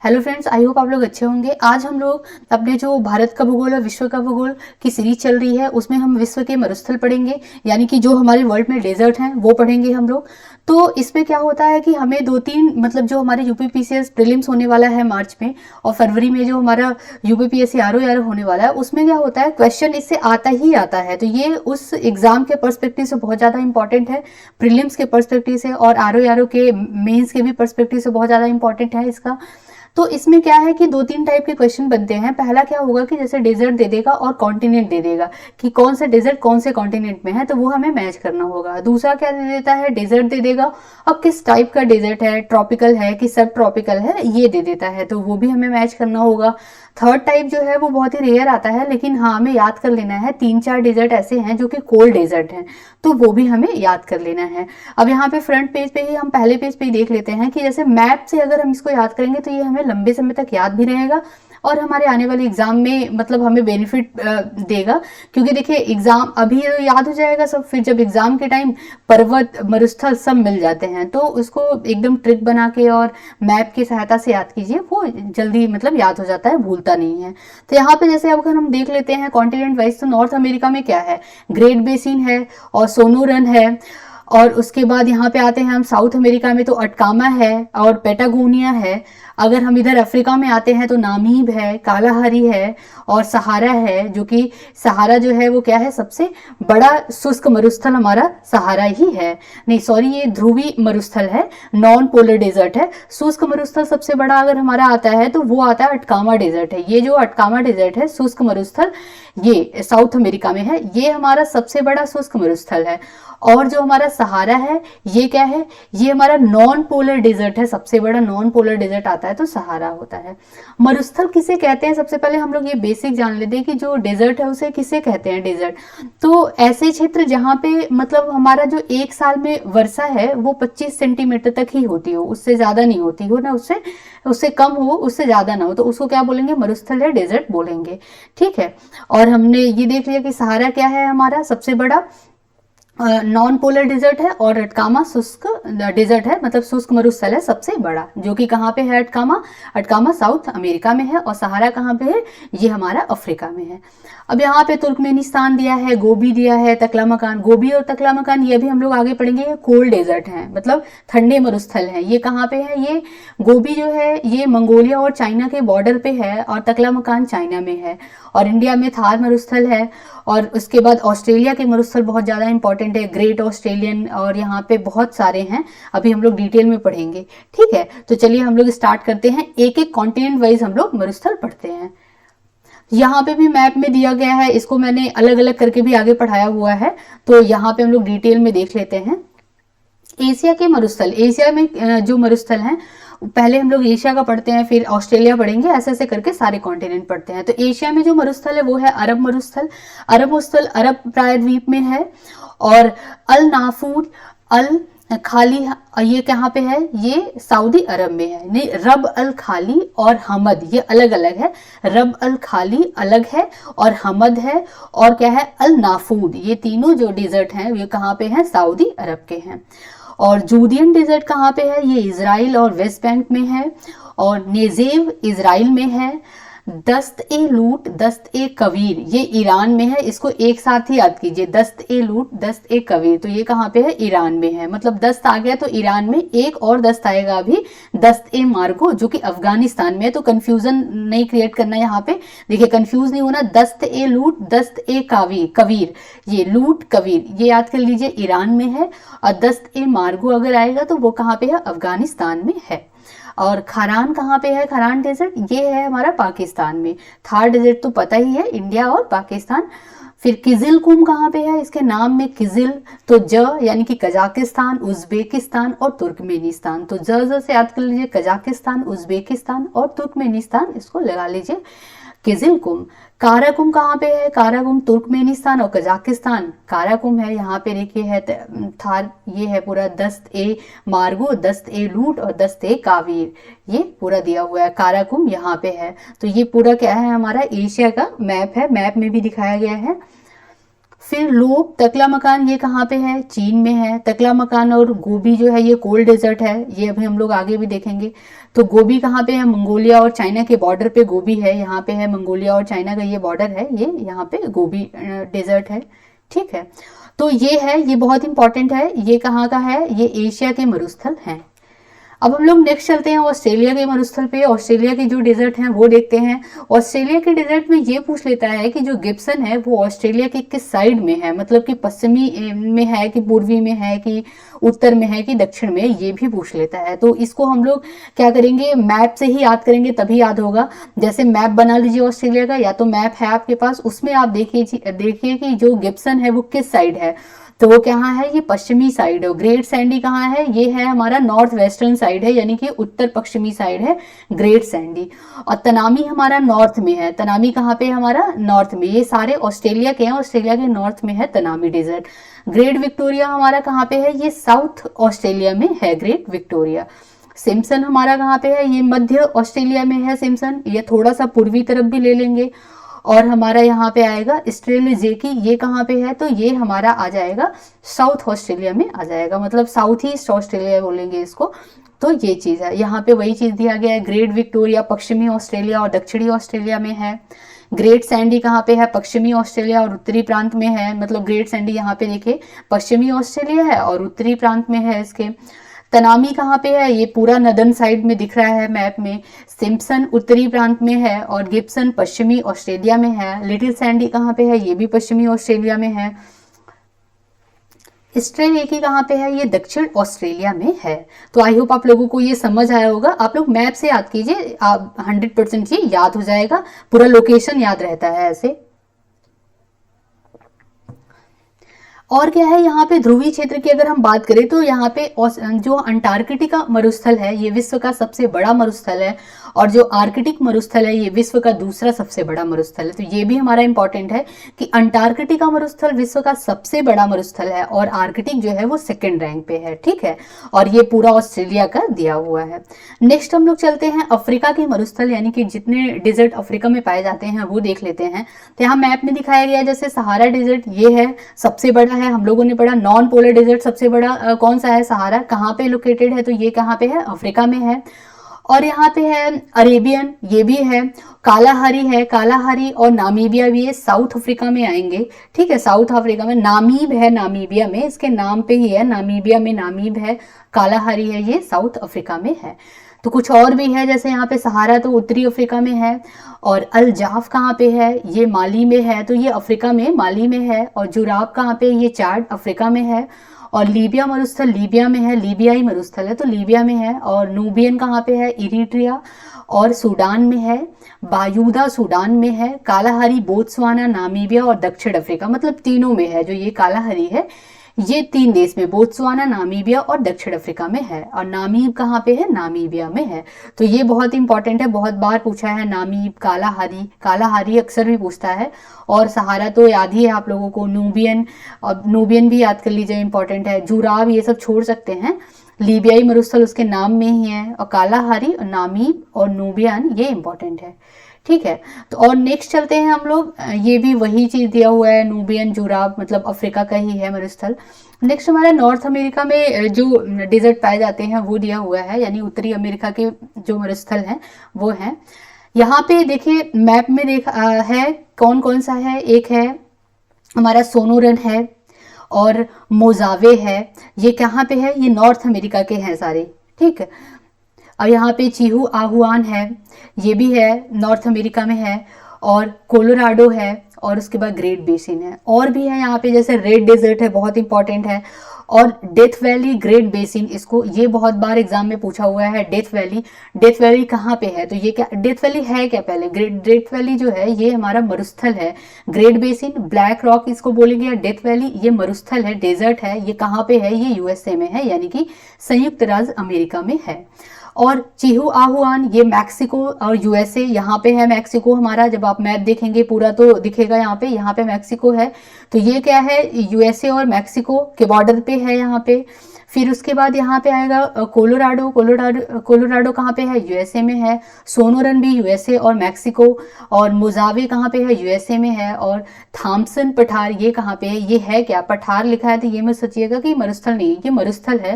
Hello friends, I hope आप लोग अच्छे होंगे। आज हम लोग अपने जो भारत का भूगोल और विश्व का भूगोल की सीरीज चल रही है उसमें हम विश्व के मरुस्थल पढ़ेंगे, यानी कि जो हमारे वर्ल्ड में डेजर्ट हैं वो पढ़ेंगे हम लोग। तो इसमें क्या होता है कि हमें दो तीन मतलब जो हमारे यूपीपीसीएस प्रीलिम्स होने वाला है मार्च में, और फरवरी में जो हमारा यूपीपीएससी आरओ आर होने वाला है उसमें क्या होता है, क्वेश्चन इससे आता ही आता है। तो ये उस एग्जाम के पर्सपेक्टिव से बहुत ज़्यादा इंपॉर्टेंट है, प्रीलिम्स के पर्सपेक्टिव से और आरओ के मेंस के भी पर्सपेक्टिव से बहुत ज़्यादा इंपॉर्टेंट है इसका। तो इसमें क्या है कि दो तीन टाइप के क्वेश्चन बनते हैं। पहला क्या होगा कि जैसे डेजर्ट दे देगा और कॉन्टिनेंट दे देगा कि कौन सा डेजर्ट कौन से कॉन्टिनेंट में है, तो वो हमें मैच करना होगा। दूसरा क्या दे देता है, डेजर्ट दे देगा और किस टाइप का डेजर्ट है, ट्रॉपिकल है कि सब ट्रॉपिकल है, ये दे देता है, तो वो भी हमें मैच करना होगा। थर्ड टाइप जो है वो बहुत ही रेयर आता है, लेकिन हाँ हमें याद कर लेना है। तीन चार डेजर्ट ऐसे हैं जो कि कोल्ड डेजर्ट हैं, तो वो भी हमें याद कर लेना है। अब यहाँ पे फ्रंट पेज पे ही हम पहले पेज पे ही देख लेते हैं कि जैसे मैप से अगर हम इसको याद करेंगे तो ये हमें लंबे समय तक याद भी रहेगा और हमारे आने वाले एग्जाम में मतलब हमें बेनिफिट देगा। क्योंकि देखिए एग्जाम अभी तो याद हो जाएगा सब, फिर जब एग्जाम के टाइम पर्वत मरुस्थल सब मिल जाते हैं तो उसको एकदम ट्रिक बना के और मैप की सहायता से याद कीजिए, वो जल्दी मतलब याद हो जाता है, भूलता नहीं है। तो यहाँ पे जैसे अगर हम देख लेते हैं कॉन्टिनेंट वाइज, तो नॉर्थ अमेरिका में क्या है, ग्रेट बेसिन है और सोनोरन है। और उसके बाद यहाँ पे आते हैं हम साउथ अमेरिका में, तो अटकामा है और पेटागोनिया है। अगर हम इधर अफ्रीका में आते हैं तो नामीब है, कालाहारी है और सहारा है, जो कि सहारा जो है वो क्या है, सबसे बड़ा शुष्क मरुस्थल हमारा सहारा ही है। नहीं सॉरी, ये ध्रुवी मरुस्थल है, नॉन पोलर डेजर्ट है। शुष्क मरुस्थल सबसे बड़ा अगर हमारा आता है तो वो आता है अटकामा डेजर्ट है। ये जो अटकामा डेजर्ट है शुष्क मरुस्थल, ये साउथ अमेरिका में है, ये हमारा सबसे बड़ा शुष्क मरुस्थल है। और जो हमारा सहारा है ये क्या है, ये हमारा नॉन पोलर डेजर्ट है, सबसे बड़ा नॉन पोलर डेजर्ट आता है तो सहारा होता है। मरुस्थल किसे कहते हैं, सबसे पहले हम लोग ये बेसिक जान लेते हैं कि जो डेजर्ट है उसे किसे कहते हैं डेजर्ट। तो ऐसे क्षेत्र जहाँ पे मतलब हमारा जो एक साल में वर्षा है वो 25 सेंटीमीटर तक ही होती हो, उससे ज्यादा नहीं होती हो ना, उससे उससे कम हो, उससे ज्यादा ना हो, तो उसको क्या बोलेंगे, मरुस्थल या डेजर्ट बोलेंगे। ठीक है। और हमने ये देख लिया कि सहारा क्या है, हमारा सबसे बड़ा नॉन पोलर डेजर्ट है और अटकामा शुष्क डेजर्ट है, मतलब शुष्क मरुस्थल है सबसे बड़ा, जो कि कहाँ पे है, अटकामा, अटकामा साउथ अमेरिका में है। और सहारा कहाँ पे है, ये हमारा अफ्रीका में है। अब यहाँ पे तुर्कमेनिस्तान दिया है, गोबी दिया है, तकलामकान, गोबी और तकलामकान ये भी हम लोग आगे पढ़ेंगे, ये कोल्ड डेजर्ट हैं, मतलब ठंडे मरुस्थल हैं। ये कहाँ पे है, ये गोबी जो है ये मंगोलिया और चाइना के बॉर्डर पे है और तकलामकान चाइना में है। और इंडिया में थार मरुस्थल है। और उसके बाद ऑस्ट्रेलिया के मरुस्थल बहुत ज़्यादा इंपॉर्टेंट है, ग्रेट ऑस्ट्रेलियन, और यहाँ पे बहुत सारे हैं, अभी हम लोग डिटेल में पढ़ेंगे। ठीक है, तो चलिए हम लोग स्टार्ट करते हैं, एक एक कॉन्टिनेंट वाइज हम लोग मरुस्थल पढ़ते हैं। यहाँ पे भी मैप में दिया गया है, इसको मैंने अलग अलग करके भी आगे पढ़ाया हुआ है, तो यहाँ पे हम लोग डिटेल में देख लेते हैं। एशिया के मरुस्थल, एशिया में जो मरुस्थल हैं पहले हम लोग एशिया का पढ़ते हैं, फिर ऑस्ट्रेलिया पढ़ेंगे, ऐसे ऐसे करके सारे कॉन्टिनेंट पढ़ते हैं। तो एशिया में जो मरुस्थल है वो है अरब मरुस्थल। अरब मरुस्थल अरब प्रायद्वीप में है। और अल नाफूर, अल खाली, ये कहाँ पे है, ये सऊदी अरब में है। नहीं, रब अल खाली और हमद ये अलग अलग है, रब अल खाली अलग है और हमद है। और क्या है, अल नाफूद, ये तीनों जो डेजर्ट हैं ये कहाँ पे हैं, सऊदी अरब के हैं। और जूदियन डेजर्ट कहाँ पे है, ये इजराइल और वेस्ट बैंक में है। और नेजेव इजराइल में है। दस्त ए लूट, दस्त ए कवीर ये ईरान में है, इसको एक साथ ही याद कीजिए, दस्त ए लूट, दस्त ए कवीर, तो ये कहाँ पे है, ईरान में है। मतलब दस्त आ गया तो ईरान में, एक और दस्त आएगा अभी, दस्त ए मार्गो, जो कि अफगानिस्तान में है। तो कंफ्यूजन नहीं क्रिएट करना यहाँ पे, देखिए कंफ्यूज नहीं होना, दस्त ए लूट, दस्त ए कावीर, कवीर, ये लूट कवीर ये याद कर लीजिए, ईरान में है। और दस्त ए मार्गो अगर आएगा तो वो कहाँ पे है, अफगानिस्तान में है। और खारान कहाँ पे है, खारान डेजर्ट ये है हमारा पाकिस्तान में। थार डेजर्ट तो पता ही है, इंडिया और पाकिस्तान। फिर किजिल कुम कहाँ पे है, इसके नाम में किजिल, तो ज यानी कि कजाकिस्तान, उज्बेकिस्तान और तुर्कमेनिस्तान, तो ज से याद कर लीजिए, कजाकिस्तान, उज्बेकिस्तान और तुर्कमेनिस्तान, इसको लगा लीजिए किजिलकुम। काराकुम कहाँ पे है, काराकुम तुर्कमेनिस्तान और कजाकिस्तान, काराकुम है यहाँ पे, देखिए है थार, ये है पूरा दस्त ए मार्गो, दस्त ए लूट और दस्त ए कावीर, ये पूरा दिया हुआ है, काराकुम यहाँ पे है। तो ये पूरा क्या है, हमारा एशिया का मैप है, मैप में भी दिखाया गया है। फिर लोब तकलामकान, ये कहाँ पे है? चीन में है। तकलामकान और गोबी जो है ये कोल्ड डेजर्ट है, ये अभी हम लोग आगे भी देखेंगे। तो गोबी कहाँ पे है? मंगोलिया और चाइना के बॉर्डर पे गोबी है, यहाँ पे है मंगोलिया और चाइना का ये बॉर्डर है, ये यहाँ पे गोबी डेजर्ट है। ठीक है, तो ये है, ये बहुत इंपॉर्टेंट है। ये कहाँ का है? ये एशिया के मरुस्थल हैं। अब हम लोग नेक्स्ट चलते हैं ऑस्ट्रेलिया के मरुस्थल पे। ऑस्ट्रेलिया के जो डेजर्ट हैं वो देखते हैं। ऑस्ट्रेलिया के डेजर्ट में ये पूछ लेता है कि जो गिब्सन है वो ऑस्ट्रेलिया के किस साइड में है, मतलब कि पश्चिमी में है कि पूर्वी में है कि उत्तर में है कि दक्षिण में, ये भी पूछ लेता है। तो इसको हम लोग क्या करेंगे, मैप से ही याद करेंगे तभी याद होगा। जैसे मैप बना लीजिए ऑस्ट्रेलिया का, या तो मैप है आपके पास, उसमें आप देखिए कि जो गिब्सन है वो किस साइड है। तो वो कहाँ है? ये पश्चिमी साइड है। ग्रेट सैंडी कहाँ है? ये है हमारा नॉर्थ वेस्टर्न साइड है, यानी कि उत्तर पश्चिमी साइड है ग्रेट सैंडी। और तनामी हमारा नॉर्थ में है। तनामी कहाँ पे है? हमारा नॉर्थ में। ये सारे ऑस्ट्रेलिया के हैं, ऑस्ट्रेलिया के नॉर्थ में है तनामी डेजर्ट। ग्रेट विक्टोरिया हमारा कहाँ पे है? ये साउथ ऑस्ट्रेलिया में है ग्रेट विक्टोरिया। सिम्पसन हमारा कहाँ पे है? ये मध्य ऑस्ट्रेलिया में है सिम्पसन, ये थोड़ा सा पूर्वी तरफ भी ले लेंगे। और हमारा यहाँ पे आएगा स्ट्रेलिजेकी, ये कहाँ पे है? तो ये हमारा आ जाएगा साउथ ऑस्ट्रेलिया में आ जाएगा, मतलब साउथ ईस्ट ऑस्ट्रेलिया बोलेंगे इसको। तो ये चीज़ है, यहाँ पे वही चीज़ दिया गया है। ग्रेट विक्टोरिया पश्चिमी ऑस्ट्रेलिया और दक्षिणी ऑस्ट्रेलिया में है। ग्रेट सैंडी कहाँ पे है? पश्चिमी ऑस्ट्रेलिया और उत्तरी प्रांत में है। मतलब ग्रेट सैंडी यहाँ पे देखिए पश्चिमी ऑस्ट्रेलिया है और उत्तरी प्रांत में है इसके। तनामी कहाँ पे है? ये पूरा नदर्न साइड में दिख रहा है मैप में। सिम्पसन उत्तरी प्रांत में है और गिब्सन पश्चिमी ऑस्ट्रेलिया में है। लिटिल सैंडी कहाँ पे है? ये भी पश्चिमी ऑस्ट्रेलिया में है। स्ट्रेलिया कहाँ पे है? ये दक्षिण ऑस्ट्रेलिया में है। तो आई होप आप लोगों को ये समझ आया होगा। आप लोग मैप से याद कीजिए, आप 100% ये याद हो जाएगा, पूरा लोकेशन याद रहता है ऐसे। और क्या है यहाँ पे ध्रुवीय क्षेत्र की अगर हम बात करें तो यहाँ पे जो अंटार्कटिका मरुस्थल है ये विश्व का सबसे बड़ा मरुस्थल है, और जो आर्कटिक मरुस्थल है ये विश्व का दूसरा सबसे बड़ा मरुस्थल है। तो ये भी हमारा इंपॉर्टेंट है कि अंटार्कटिका मरुस्थल विश्व का सबसे बड़ा मरुस्थल है और आर्कटिक जो है वो सेकेंड रैंक पे है। ठीक है, और ये पूरा ऑस्ट्रेलिया का दिया हुआ है। नेक्स्ट हम लोग चलते हैं अफ्रीका के मरुस्थल, यानी कि जितने डेजर्ट अफ्रीका में पाए जाते हैं वो देख लेते हैं। तो यहाँ मैप में दिखाया गया है, जैसे सहारा डेजर्ट ये है सबसे बड़ा है, हम लोगों ने पढ़ा। नॉन पोलर डेजर्ट सबसे बड़ा कौन सा है? सहारा। कहाँ पे लोकेटेड है? तो ये कहाँ पे है? अफ्रीका में है। और यहाँ पे है अरेबियन, ये भी है। कालाहारी है, कालाहारी और नामीबिया भी है, साउथ अफ्रीका में आएंगे। ठीक है, साउथ अफ्रीका में नामीब है, नामीबिया में, इसके नाम पे ही है, नामीबिया में नामीब है। कालाहारी है, ये साउथ अफ्रीका में है। तो कुछ और भी है, जैसे यहाँ पे सहारा तो उत्तरी अफ्रीका में है, और अल जाफ कहाँ पे है? ये माली में है, तो ये अफ्रीका में माली में है। और जुराब कहाँ पे? ये चाड अफ्रीका में है। और लीबिया मरुस्थल लीबिया में है, लीबियाई मरुस्थल है तो लीबिया में है। और नूबियन कहाँ पे है? इरिट्रिया और सूडान में है। बायूदा सूडान में है। कालाहारी बोत्सवाना, नामीबिया और दक्षिण अफ्रीका, मतलब तीनों में है। जो ये कालाहारी है ये 3 देश में, बोत्सवाना, नामीबिया और दक्षिण अफ्रीका में है। और नामीब कहाँ पे है? नामीबिया में है। तो ये बहुत इंपॉर्टेंट है, बहुत बार पूछा है नामीब, कालाहारी। कालाहारी अक्सर भी पूछता है। और सहारा तो याद ही है आप लोगों को। नूबियन, और नूबियन भी याद कर लीजिए, इंपॉर्टेंट है। जुराब ये सब छोड़ सकते हैं, लीबियाई मरुस्थल उसके नाम में ही है। और कालाहारी, नामीब और नूबियन ये इंपॉर्टेंट है। ठीक है, तो और नेक्स्ट चलते हैं हम लोग। ये भी वही चीज दिया हुआ है, नूबियन, जुराब, मतलब अफ्रीका का ही है मरुस्थल। नेक्स्ट हमारा नॉर्थ अमेरिका में जो डेजर्ट पाए जाते हैं वो दिया हुआ है, यानी उत्तरी अमेरिका के जो मरुस्थल हैं वो हैं। यहाँ पे देखिए मैप में है कौन कौन सा है। एक है हमारा सोनोरन है और मोजावे है, ये कहाँ पे है? ये नॉर्थ अमेरिका के हैं सारे। ठीक है, और यहाँ पे चीहू आहुआन है, ये भी है, नॉर्थ अमेरिका में है। और कोलोराडो है, और उसके बाद ग्रेट बेसिन है। और भी है यहाँ पे, जैसे रेड डेजर्ट है, बहुत इंपॉर्टेंट है। और डेथ वैली, ग्रेट बेसिन, इसको ये बहुत बार एग्जाम में पूछा हुआ है। डेथ वैली, डेथ वैली कहाँ पे है? तो ये क्या डेथ वैली है क्या? पहले डेथ वैली जो है ये हमारा मरुस्थल है। ग्रेट बेसिन, ब्लैक रॉक इसको बोलेंगे, या डेथ वैली ये मरुस्थल है, डेजर्ट है। ये कहाँ पे है? ये यूएसए में है, यानी कि संयुक्त राज्य अमेरिका में है। और चीहू आहुआन ये मैक्सिको और यूएसए, यहाँ पे है मैक्सिको हमारा। जब आप मैप देखेंगे पूरा तो दिखेगा, यहाँ पे मैक्सिको है। तो ये क्या है, यूएसए और मैक्सिको के बॉर्डर पे है यहाँ पे। फिर उसके बाद यहाँ पे आएगा कोलोराडो। कोलोराडो कहाँ पे है, यूएसए में है। सोनोरन भी यूएसए और मैक्सिको। और मोजावे कहाँ पे है, यूएसए में है। और थॉम्सन पठार ये कहाँ पे है, ये है क्या, पठार लिखा है तो ये मत सोचिएगा कि मरुस्थल नहीं, ये मरुस्थल है।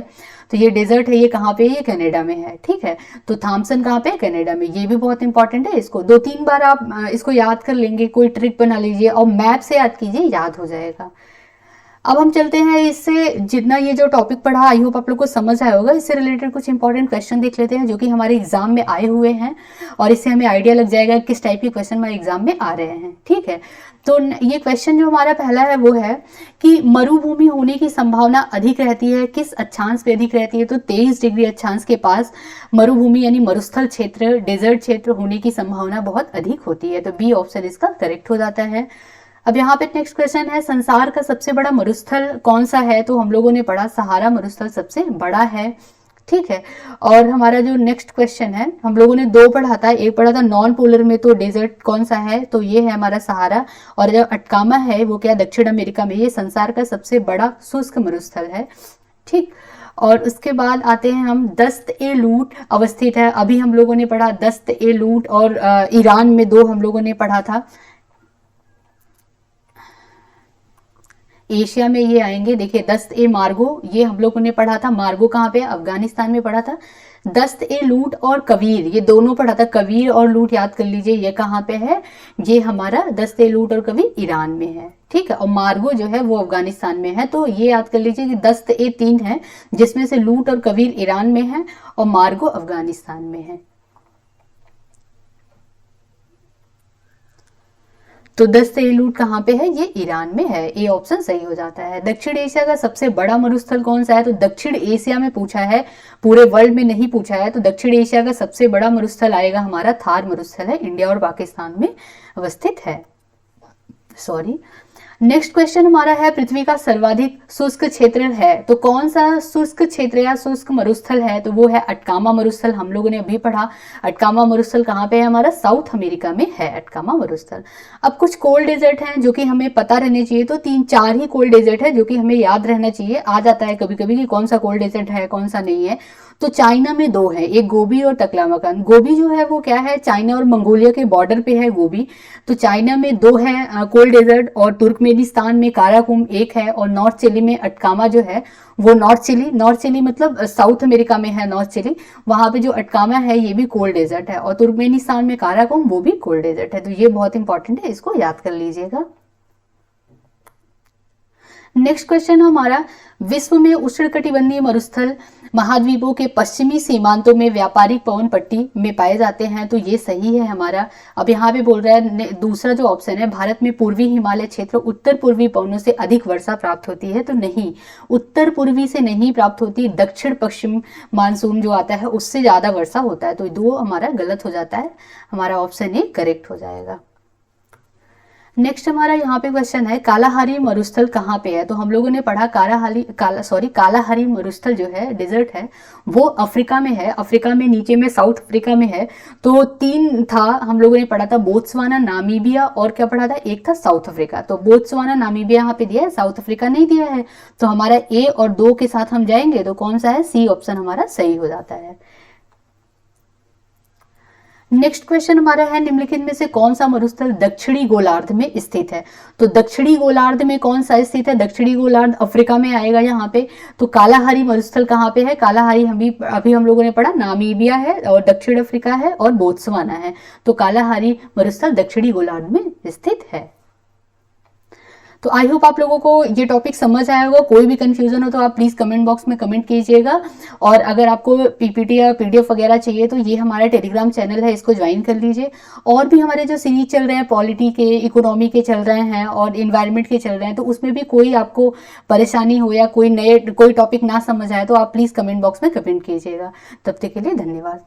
तो ये डेजर्ट है, ये कहाँ पे है, ये कनाडा में है, ठीक है। तो थॉम्सन कहाँ पे है, कनाडा में। ये भी बहुत इंपॉर्टेंट है, इसको 2-3 बार आप इसको याद कर लेंगे, कोई ट्रिक बना लीजिए और मैप से याद कीजिए, याद हो जाएगा। अब हम चलते हैं, इससे जितना ये जो टॉपिक पढ़ा आई होप आप लोग को समझ आया होगा। इससे रिलेटेड कुछ इंपॉर्टेंट क्वेश्चन देख लेते हैं जो कि हमारे एग्जाम में आए हुए हैं, और इससे हमें आइडिया लग जाएगा किस टाइप के क्वेश्चन हमारे एग्जाम में आ रहे हैं, ठीक है। तो ये क्वेश्चन जो हमारा पहला है वो है कि मरुभूमि होने की संभावना अधिक रहती है, किस अक्षांश पे अधिक रहती है, तो 23 डिग्री अक्षांश के पास मरुभूमि यानी मरुस्थल क्षेत्र, डेजर्ट क्षेत्र होने की संभावना बहुत अधिक होती है। तो बी ऑप्शन इसका करेक्ट हो जाता है। अब यहाँ पे नेक्स्ट क्वेश्चन है, संसार का सबसे बड़ा मरुस्थल कौन सा है, तो हम लोगों ने पढ़ा सहारा मरुस्थल सबसे बड़ा है, ठीक है। और हमारा जो नेक्स्ट क्वेश्चन है, हम लोगों ने 2 पढ़ा था, एक पढ़ा था नॉन पोलर में, तो डेजर्ट कौन सा है, तो ये है हमारा सहारा। और जो अटकामा है वो क्या, दक्षिण अमेरिका में, ये संसार का सबसे बड़ा शुष्क मरुस्थल है, ठीक। और उसके बाद आते हैं हम, दस्त-ए-लूट अवस्थित है, अभी हम लोगों ने पढ़ा दस्त-ए-लूट, और ईरान में 2 हम लोगों ने पढ़ा था। एशिया में ये आएंगे, देखिए दस्त-ए-मार्गो ये हम लोगों ने पढ़ा था, मार्गो कहाँ पे, अफगानिस्तान में पढ़ा था। दस्त-ए-लूट और कवीर ये दोनों पढ़ा था, कवीर और लूट याद कर लीजिए, ये कहाँ पे है, ये हमारा दस्त-ए-लूट और कवीर ईरान में है, ठीक है। और मार्गो जो है वो अफगानिस्तान में है। तो ये याद कर लीजिए कि दस्त-ए-3 है, जिसमें से लूट और कवीर ईरान में है और मार्गो अफगानिस्तान में है। तो दस्त-ए-लूट कहाँ पे है, ये ईरान में है, ए ऑप्शन सही हो जाता है। दक्षिण एशिया का सबसे बड़ा मरुस्थल कौन सा है, तो दक्षिण एशिया में पूछा है, पूरे वर्ल्ड में नहीं पूछा है। तो दक्षिण एशिया का सबसे बड़ा मरुस्थल आएगा हमारा थार मरुस्थल है, इंडिया और पाकिस्तान में अवस्थित है, सॉरी। नेक्स्ट क्वेश्चन हमारा है, पृथ्वी का सर्वाधिक शुष्क क्षेत्र है, तो कौन सा शुष्क क्षेत्र या शुष्क मरुस्थल है, तो वो है अटकामा मरुस्थल, हम लोगों ने अभी पढ़ा। अटकामा मरुस्थल कहाँ पे है हमारा, साउथ अमेरिका में है अटकामा मरुस्थल। अब कुछ कोल्ड डेजर्ट हैं जो कि हमें पता रहने चाहिए, तो 3-4 ही कोल्ड डेजर्ट है जो कि हमें याद रहना चाहिए, आ जाता है कभी कभी कि कौन सा कोल्ड डेजर्ट है कौन सा नहीं है। तो चाइना में 2 है, एक गोबी और टकलामकान। गोबी जो है वो क्या है, चाइना और मंगोलिया के बॉर्डर पे है गोबी। तो चाइना में 2 है कोल्ड डेजर्ट, और तुर्कमेनिस्तान में काराकुम एक है, और नॉर्थ चिली में अटकामा जो है वो नॉर्थ चिली मतलब साउथ अमेरिका में है नॉर्थ चिली, वहां पे जो अटकामा है ये भी कोल्ड डेजर्ट है। और तुर्कमेनिस्तान में काराकुम वो भी कोल्ड डेजर्ट है। तो ये बहुत इंपॉर्टेंट है, इसको याद कर लीजिएगा। नेक्स्ट क्वेश्चन हमारा, विश्व में उष्णकटिबंधीय मरुस्थल महाद्वीपों के पश्चिमी सीमांतों में व्यापारिक पवन पट्टी में पाए जाते हैं, तो ये सही है हमारा। अब यहाँ पे बोल रहा है दूसरा जो ऑप्शन है, भारत में पूर्वी हिमालय क्षेत्र उत्तर पूर्वी पवनों से अधिक वर्षा प्राप्त होती है, तो नहीं, उत्तर पूर्वी से नहीं प्राप्त होती, दक्षिण पश्चिम मानसून जो आता है उससे ज्यादा वर्षा होता है। तो 2 हमारा गलत हो जाता है, हमारा ऑप्शन ए करेक्ट हो जाएगा। नेक्स्ट हमारा यहाँ पे क्वेश्चन है, कालाहारी मरुस्थल कहाँ पे है, तो हम लोगों ने पढ़ा कालाहारी मरुस्थल जो है डेजर्ट है वो अफ्रीका में है, अफ्रीका में नीचे में साउथ अफ्रीका में है। तो 3 था, हम लोगों ने पढ़ा था बोत्सवाना, नामीबिया और क्या पढ़ा था, एक था साउथ अफ्रीका। तो बोत्सवाना नामीबिया यहाँ पे दिया है, साउथ अफ्रीका नहीं दिया है। तो हमारा ए और 2 के साथ हम जाएंगे, तो कौन सा है, सी ऑप्शन हमारा सही हो जाता है। नेक्स्ट क्वेश्चन हमारा है, निम्नलिखित में से कौन सा मरुस्थल दक्षिणी गोलार्ध में स्थित है, तो दक्षिणी गोलार्ध में कौन सा स्थित है, दक्षिणी गोलार्ध अफ्रीका में आएगा यहाँ पे। तो कालाहारी मरुस्थल कहाँ पे है, कालाहारी अभी हम लोगों ने पढ़ा नामीबिया है और दक्षिण अफ्रीका है और बोत्सवाना है। तो कालाहारी मरुस्थल दक्षिणी गोलार्ध में स्थित है। तो आई होप आप लोगों को ये टॉपिक समझ आया होगा। कोई भी कंफ्यूजन हो तो आप प्लीज कमेंट बॉक्स में कमेंट कीजिएगा। और अगर आपको पीपीटी या पीडीएफ वगैरह चाहिए तो ये हमारा टेलीग्राम चैनल है, इसको ज्वाइन कर लीजिए। और भी हमारे जो सीरीज चल रहे हैं, पॉलिटी के, इकोनॉमी के चल रहे हैं और इन्वायरमेंट के चल रहे हैं, तो उसमें भी कोई आपको परेशानी हो या कोई टॉपिक ना समझ आए तो आप प्लीज कमेंट बॉक्स में कमेंट कीजिएगा। तब तक के लिए धन्यवाद।